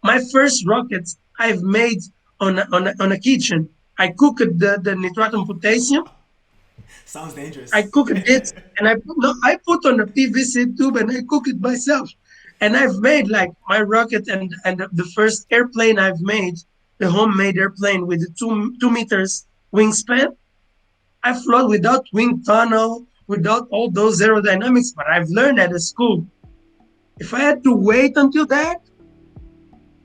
My first rockets I've made on a kitchen. I cooked the nitratum potassium. Sounds I dangerous. cooked it and I put on a PVC tube and I cook it myself. And I've made like my rocket and the first airplane I've made, the homemade airplane with the 2 meters wingspan. I flew without wind tunnel, without all those aerodynamics, but I've learned at a school. If I had to wait until that,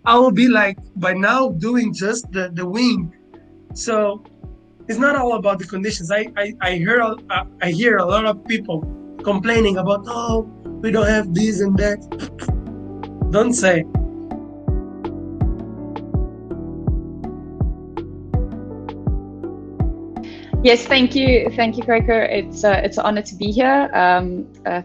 I will be like by now doing just the wing. So it's not all about the conditions. I hear a lot of people complaining about, oh, we don't have this and that. Don't say. Yes, thank you, Kwaker. It's an honor to be here.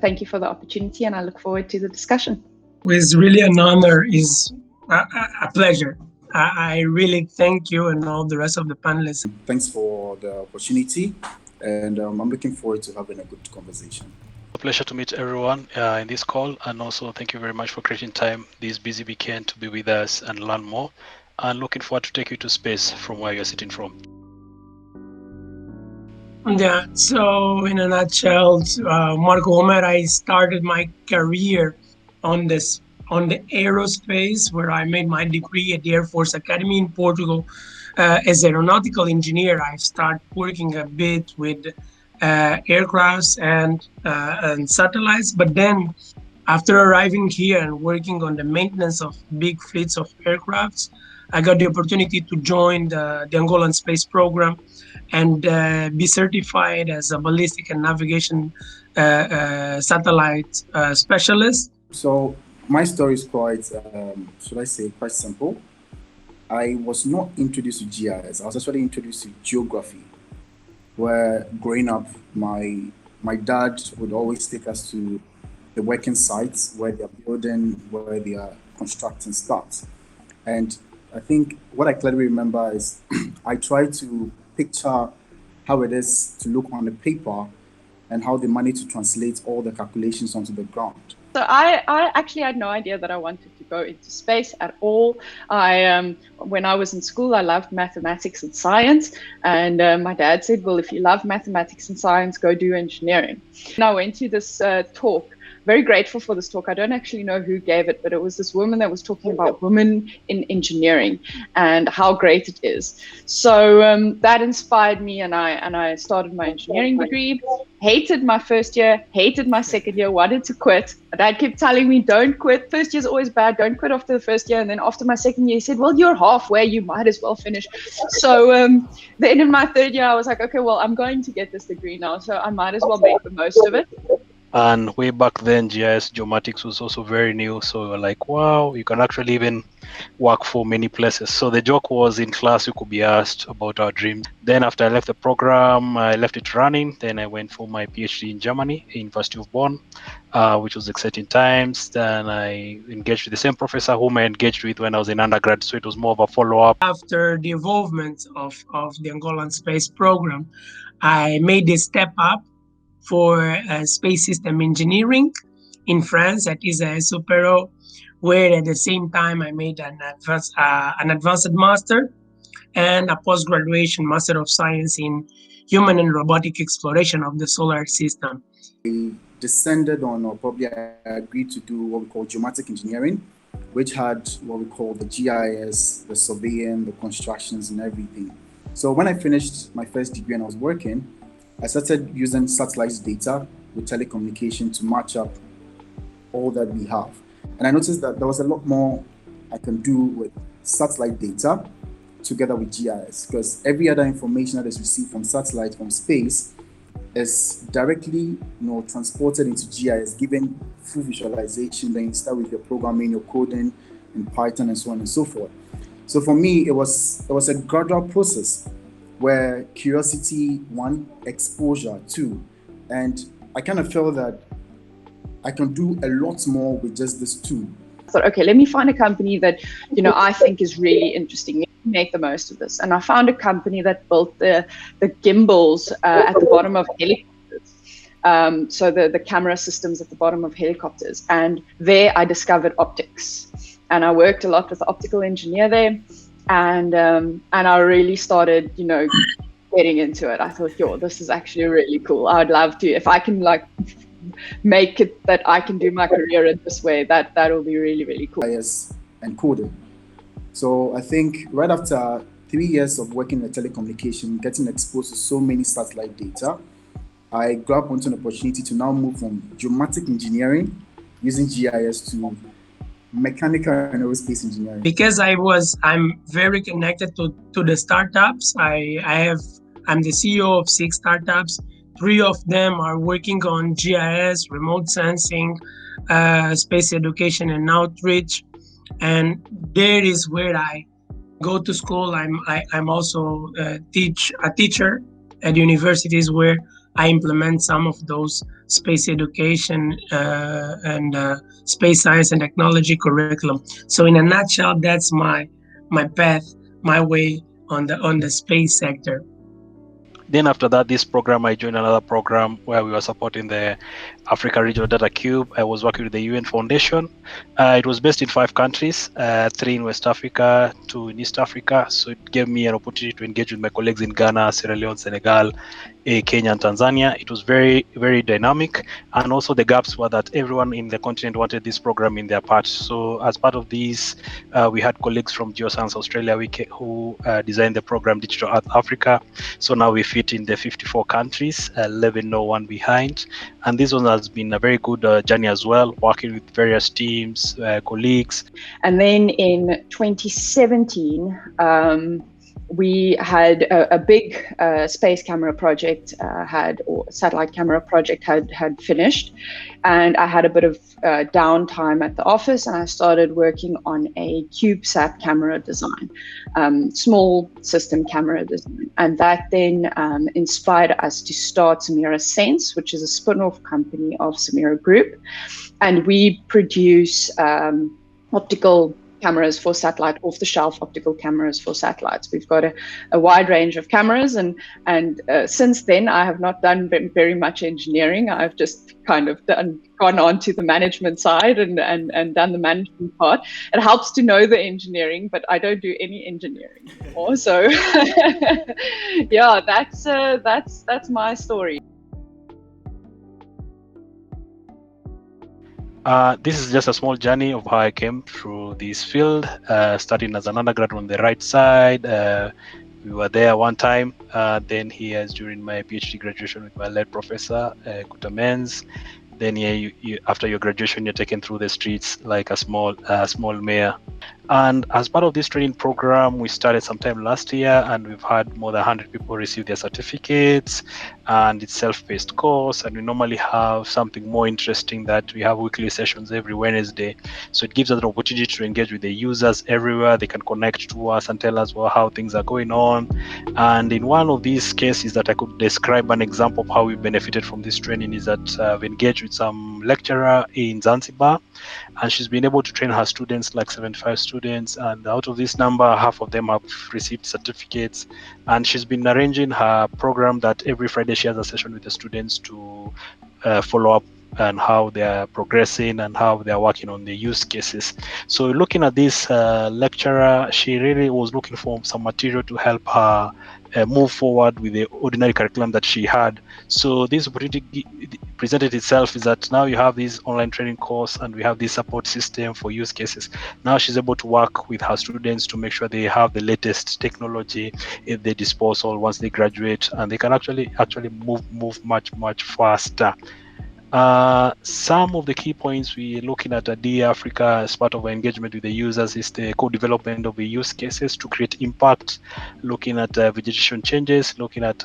Thank you for the opportunity, and I look forward to the discussion. It's really an honor. Is a pleasure. I really thank you and all the rest of the panelists. Thanks for the opportunity, and I'm looking forward to having a good conversation. A pleasure to meet everyone in this call, and also thank you very much for creating time this busy weekend to be with us and learn more, and looking forward to take you to space from where you're sitting from. Yeah, so in a nutshell, Marco Homer, I started my career on the aerospace, where I made my degree at the Air Force Academy in Portugal. As an aeronautical engineer, I started working a bit with aircrafts and satellites. But then, after arriving here and working on the maintenance of big fleets of aircrafts, I got the opportunity to join the Angolan space program and be certified as a ballistic and navigation satellite specialist. So my story is quite, should I say, quite simple. I was not introduced to GIS. I was actually introduced to geography, where growing up, my dad would always take us to the working sites where they're building, where they are constructing stuff. And I think what I clearly remember is I tried to picture how it is to look on the paper and how they manage to translate all the calculations onto the ground. So I actually had no idea that I wanted to go into space at all. When I was in school, I loved mathematics and science. And my dad said, well, if you love mathematics and science, go do engineering. And I went to this talk. Very grateful for this talk. I don't actually know who gave it, but it was this woman that was talking about women in engineering and how great it is. So that inspired me, and I started my engineering degree. Hated my first year, hated my second year, wanted to quit. My dad kept telling me, don't quit. First year's always bad. Don't quit after the first year. And then after my second year, he said, well, you're halfway. You might as well finish. So then in my third year, I was like, okay, well, I'm going to get this degree now, so I might as well make the most of it. And way back then, GIS geomatics was also very new. So we were like, wow, you can actually even work for many places. So the joke was in class, we could be asked about our dreams. Then after I left the program, I left it running. Then I went for my PhD in Germany, University of Bonn, which was exciting times. Then I engaged with the same professor whom I engaged with when I was in undergrad. So it was more of a follow-up. After the involvement of the Angolan space program, I made a step up for space system engineering in France at ISAE Supero, where at the same time I made an advanced master and a post-graduation Master of Science in human and robotic exploration of the solar system. I descended on, or probably I agreed to do what we call geomatic engineering, which had what we call the GIS, the surveying, the constructions and everything. So when I finished my first degree and I was working, I started using satellite data with telecommunication to match up all that we have. And I noticed that there was a lot more I can do with satellite data together with GIS, because every other information that is received from satellite, from space, is directly transported into GIS, given full visualization. Then you start with your programming, your coding in Python and so on and so forth. So for me, it was a gradual process where curiosity, one, exposure, two. And I kind of felt that I can do a lot more with just this two. I thought, okay, let me find a company that, I think is really interesting. Make the most of this. And I found a company that built the gimbals at the bottom of helicopters. So the camera systems at the bottom of helicopters. And there I discovered optics. and I worked a lot with the optical engineer there, and I really started, getting into it. I thought, yo, this is actually really cool. I'd love to, if I can make it that I can do my career in this way, that'll be really, really cool. GIS and coding. So I think right after 3 years of working in telecommunication, getting exposed to so many satellite data, I grabbed onto an opportunity to now move from geomatic engineering using GIS to mechanical and aerospace engineering. Because I'm very connected to the startups. I'm the CEO of 6 startups. 3 of them are working on GIS, remote sensing, space education and outreach. And there is where I go to school. I'm also a teacher at universities where I implement some of those space education and space science and technology curriculum. So in a nutshell, that's my path, my way on the space sector. Then after that, this program, I joined another program where we were supporting the Africa Regional Data Cube. I was working with the UN Foundation. It was based in 5 countries, 3 in West Africa, 2 in East Africa. So it gave me an opportunity to engage with my colleagues in Ghana, Sierra Leone, Senegal, Kenya, and Tanzania. It was very, very dynamic. And also the gaps were that everyone in the continent wanted this program in their part. So as part of this, we had colleagues from Geoscience Australia who designed the program Digital Earth Africa. So now we fit in the 54 countries, 11 no one behind. And this one has been a very good journey as well, working with various teams, colleagues. And then in 2017, we had a big space camera project or satellite camera project had finished, and I had a bit of downtime at the office, and I started working on a CubeSat camera design, small system camera design, and that then inspired us to start Samira Sense, which is a spin-off company of Samira Group, and we produce optical cameras for satellite, off-the-shelf optical cameras for satellites. We've got a wide range of cameras, and since then I have not done very much engineering. I've just kind of gone on to the management side and done the management part. It helps to know the engineering, but I don't do any engineering anymore. So yeah, that's my story. This is just a small journey of how I came through this field, starting as an undergrad on the right side. We were there one time, then here during my PhD graduation with my lead professor, Kutamens. Then after your graduation, you're taken through the streets like a small mayor. And as part of this training program, we started sometime last year, and we've had more than 100 people receive their certificates, and it's self-paced course. And we normally have something more interesting that we have weekly sessions every Wednesday. So it gives us an opportunity to engage with the users everywhere. They can connect to us and tell us how things are going on. And in one of these cases that I could describe an example of how we benefited from this training is that I've engaged with some lecturer in Zanzibar, and she's been able to train her students, like 75 students, and out of this number, half of them have received certificates. And she's been arranging her program that every Friday she has a session with the students to follow up and how they are progressing and how they are working on the use cases. So looking at this lecturer, she really was looking for some material to help her move forward with the ordinary curriculum that she had. So this opportunity presented itself is that now you have this online training course and we have this support system for use cases. Now she's able to work with her students to make sure they have the latest technology at their disposal once they graduate, and they can actually move much faster. Some of the key points we're looking at DE Africa as part of our engagement with the users is the co-development of the use cases to create impact, looking at vegetation changes, looking at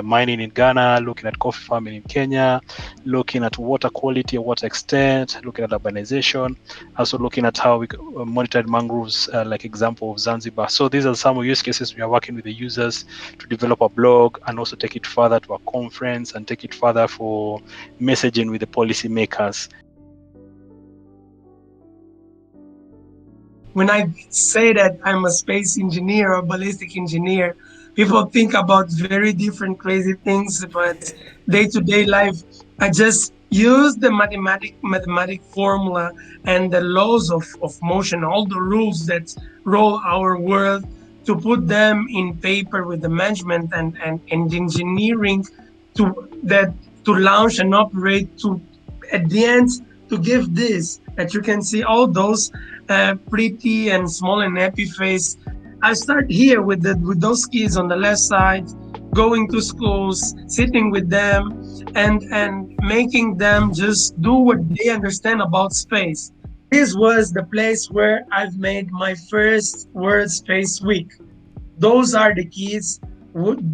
mining in Ghana, looking at coffee farming in Kenya, looking at water quality, water extent, looking at urbanization, also looking at how we monitored mangroves, like example of Zanzibar. So these are some use cases we are working with the users to develop a blog and also take it further to a conference and take it further for messaging with the policymakers. When I say that I'm a space engineer or ballistic engineer, people think about very different crazy things, but day-to-day life, I just use the mathematic formula and the laws of motion, all the rules that roll our world, to put them in paper with the management and engineering to that to launch and operate to at the end to give this that you can see all those pretty and small and happy face. I start here with those kids on the left side, going to schools, sitting with them, and making them just do what they understand about space. This was the place where I've made my first World Space Week. Those are the kids.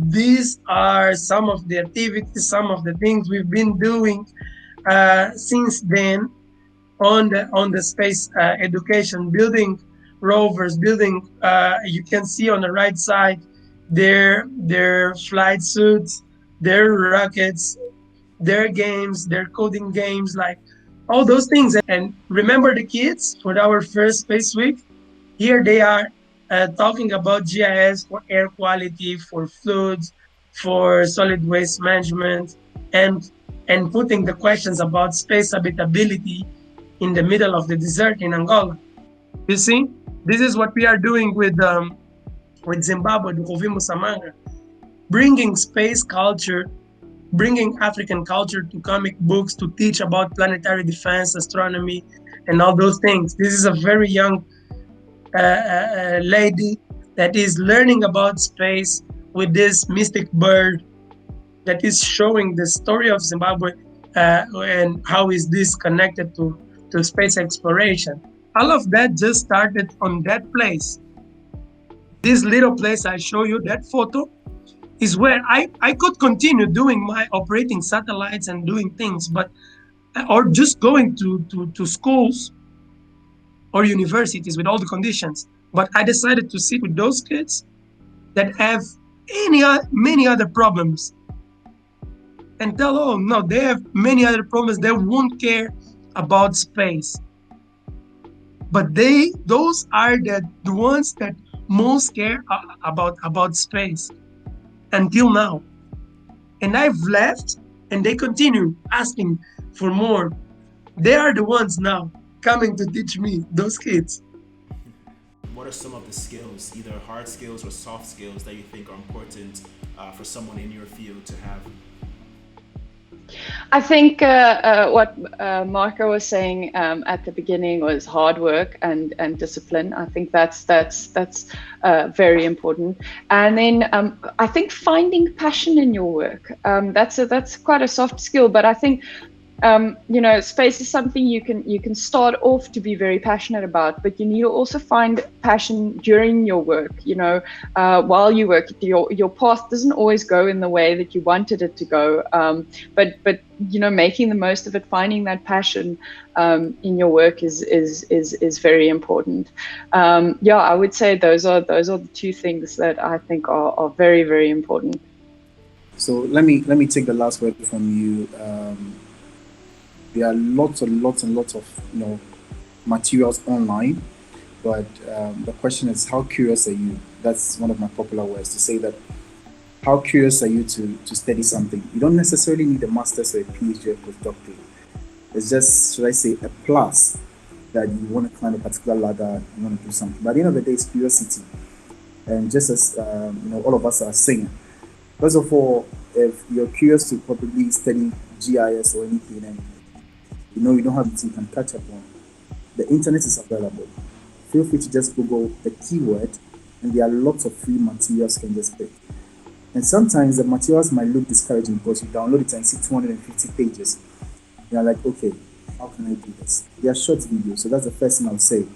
These are some of the activities, some of the things we've been doing since then on the space education, building rovers, building. You can see on the right side their flight suits, their rockets, their games, their coding games, like all those things. And remember the kids for our first space week? Here they are talking about GIS for air quality, for fluids, for solid waste management, and and putting the questions about space habitability in the middle of the desert in Angola. You see, this is what we are doing with Zimbabwe, Dukovi Musamanga, bringing space culture, bringing African culture to comic books to teach about planetary defense, astronomy, and all those things. This is a very young lady that is learning about space with this mystic bird that is showing the story of Zimbabwe and how is this connected to space exploration. All of that just started on that place. This little place I show you, that photo, is where I could continue doing my operating satellites and doing things, but or just going to schools or universities with all the conditions. But I decided to sit with those kids that have many other problems and tell, oh no, they have many other problems. They won't care about space. But those are the ones that most care about space until now. And I've left and they continue asking for more. They are the ones now coming to teach me, those kids. What are some of the skills, either hard skills or soft skills, that you think are important for someone in your field to have? I think what Marco was saying at the beginning was hard work and discipline. I think that's very important. And then I think finding passion in your work. That's quite a soft skill, but I think space is something you can start off to be very passionate about, but you need to also find passion during your work. While you work, your path doesn't always go in the way that you wanted it to go. But making the most of it, finding that passion in your work is very important. I would say those are the two things that I think are very, very important. So let me take the last word from you. There are lots and lots of materials online, but the question is, how curious are you? That's one of my popular words to say that. How curious are you to study something? You don't necessarily need a master's or a PhD or a postdoctorate. It's just, should I say, a plus that you want to climb a particular ladder, you want to do something. But at the end of the day, it's curiosity. And just as all of us are saying, first of all, if you're curious to probably study GIS or anything, and you don't have anything you can catch up on, the internet is available. Feel free to just Google the keyword, and there are lots of free materials you can just pick. And sometimes the materials might look discouraging because you download it and see 250 pages. You're like, okay, how can I do this? They are short videos, so that's the first thing I'll say.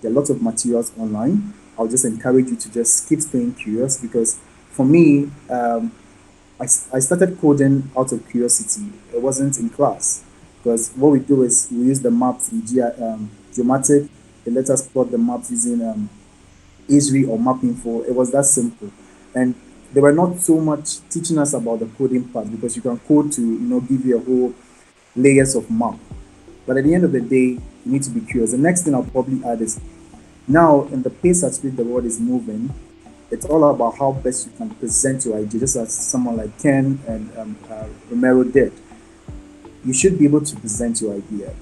There are lots of materials online. I'll just encourage you to just keep staying curious, because for me, I started coding out of curiosity. It wasn't in class, because what we do is we use the maps in Geomatic. They let us plot the maps using Esri or MapInfo. It was that simple. And they were not so much teaching us about the coding part, because you can code to give you a whole layers of map. But at the end of the day, you need to be curious. The next thing I'll probably add is, now in the pace at which the world is moving, it's all about how best you can present your idea, just as someone like Ken and Romero did. you should be able to present your idea.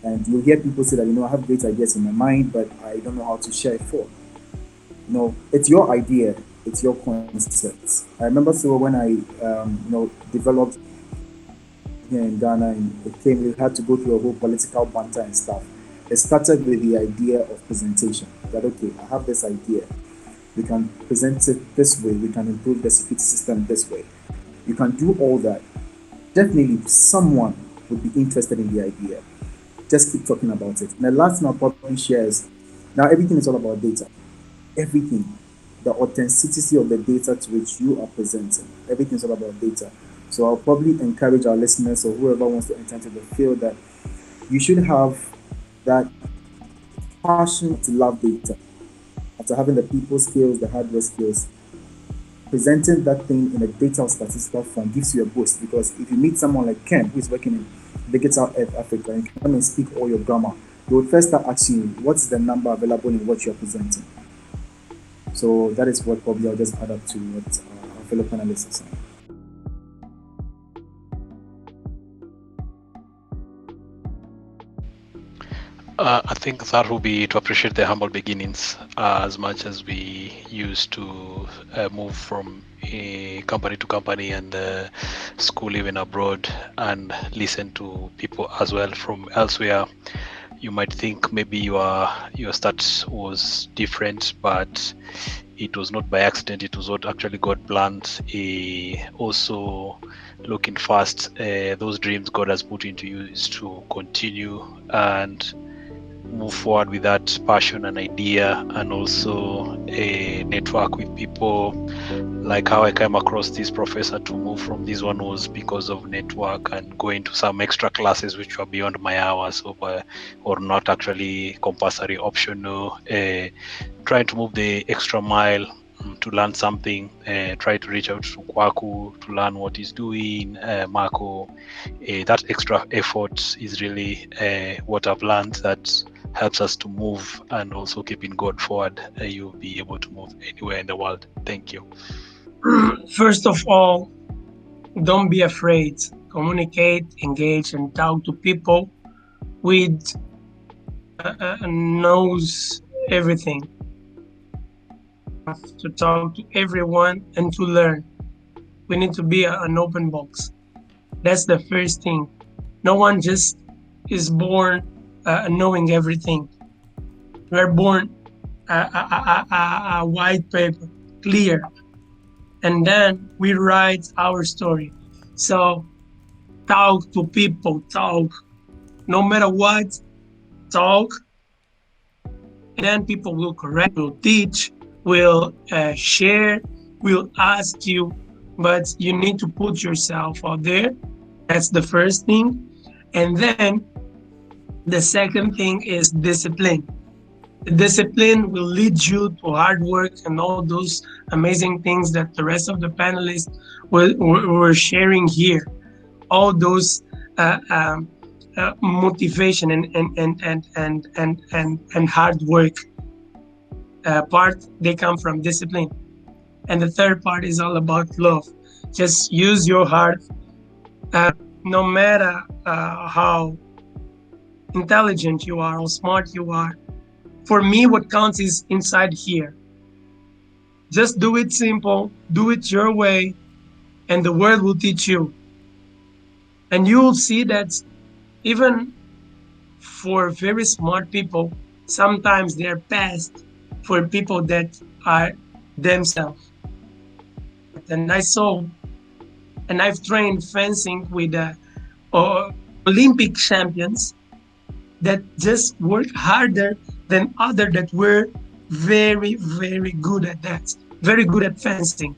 And you'll hear people say that, I have great ideas in my mind, but I don't know how to share it for. It's your idea, it's your concept. I remember so when I, developed here in Ghana, and we had to go through a whole political banter and stuff. It started with the idea of presentation. That okay, I have this idea. We can present it this way. We can improve the security system this way. You can do all that. Definitely, someone would be interested in the idea. Just keep talking about it. And the last thing I'll probably share is now everything is all about data. Everything, the authenticity of the data to which you are presenting. Everything is all about data. So I'll probably encourage our listeners or whoever wants to enter into the field that you should have that passion to love data. After having the people skills, the hardware skills, presenting that thing in a data or statistical form gives you a boost, because if you meet someone like Ken who is working in Digital Earth Africa and you come and speak all your grammar, they would first start asking you what's the number available in what you're presenting. So that is what probably I'll just add up to what our fellow panelists are saying. I think that will be to appreciate the humble beginnings as much as we used to move from company to company and school even abroad and listen to people as well from elsewhere. You might think maybe your start was different, but it was not by accident. It was what actually God planned. Also, looking fast, those dreams God has put into you is to continue and move forward with that passion and idea, and also a network with people. Like how I came across this professor to move from this one was because of network and going to some extra classes which were beyond my hours or not actually compulsory, optional, trying to move the extra mile to learn something, try to reach out to Kwaku to learn what he's doing, Marco. That extra effort is really what I've learned that helps us to move, and also keeping God forward. You'll be able to move anywhere in the world. Thank you. First of all, don't be afraid. Communicate, engage, and talk to people with knows everything. Have to talk to everyone and to learn. We need to be an open box. That's the first thing. No one just is born knowing everything. We're born a white paper, clear, and then we write our story. So talk to people, talk, no matter what, talk, and then people will correct, will teach, will share, will ask you, but you need to put yourself out there. That's the first thing. And then the second thing is discipline. Discipline will lead you to hard work and all those amazing things that the rest of the panelists were sharing here. All those motivation and hard work part, they come from discipline. And the third part is all about love. Just use your heart, no matter how intelligent you are or smart you are. For me, what counts is inside here. Just do it simple, do it your way, and the world will teach you. And you will see that even for very smart people, sometimes they're passed for people that are themselves. And I saw, and I've trained fencing with Olympic champions that just work harder than others that were very, very good at that, very good at fencing.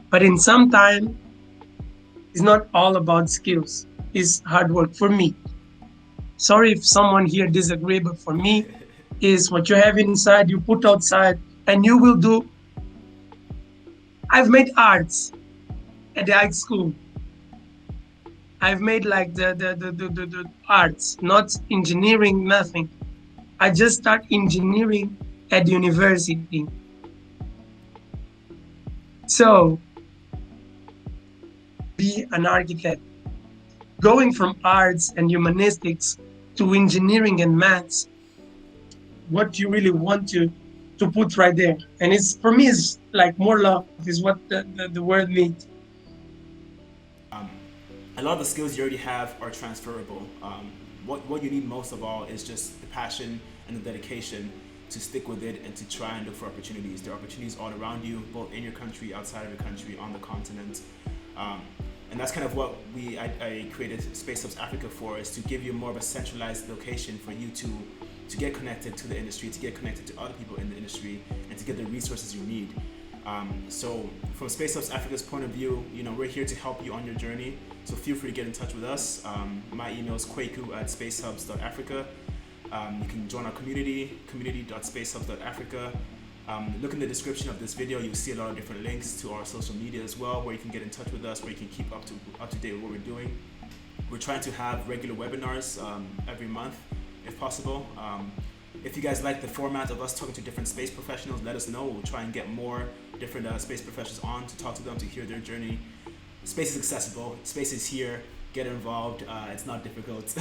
But in some time, it's not all about skills. It's hard work for me. Sorry if someone here disagree, but for me, is what you have inside, you put outside, and you will do. I've made arts at the high school. I've made like the arts, not engineering, nothing. I just start engineering at the university. So, be an architect. going from arts and humanistics to engineering and maths, what you really want to put right there. And it's for me, it's like more love is what the word means. A lot of the skills you already have are transferable. What you need most of all is just the passion and the dedication to stick with it and to try and look for opportunities. There are opportunities all around you, both in your country, outside of your country, on the continent. And that's kind of what I created SpaceHubs Africa for, is to give you more of a centralized location for you to get connected to the industry, to get connected to other people in the industry, and to get the resources you need. So from SpaceHubs Africa's point of view, we're here to help you on your journey. So feel free to get in touch with us. My email is kweku@spacehubs.africa. You can join our community.spacehubs.africa. Look in the description of this video. You'll see a lot of different links to our social media as well, where you can get in touch with us, where you can keep up to date with what we're doing. We're trying to have regular webinars every month, if possible. If you guys like the format of us talking to different space professionals, let us know. We'll try and get more different space professionals on to talk to them, to hear their journey. Space is accessible. Space is here. Get involved. It's not difficult.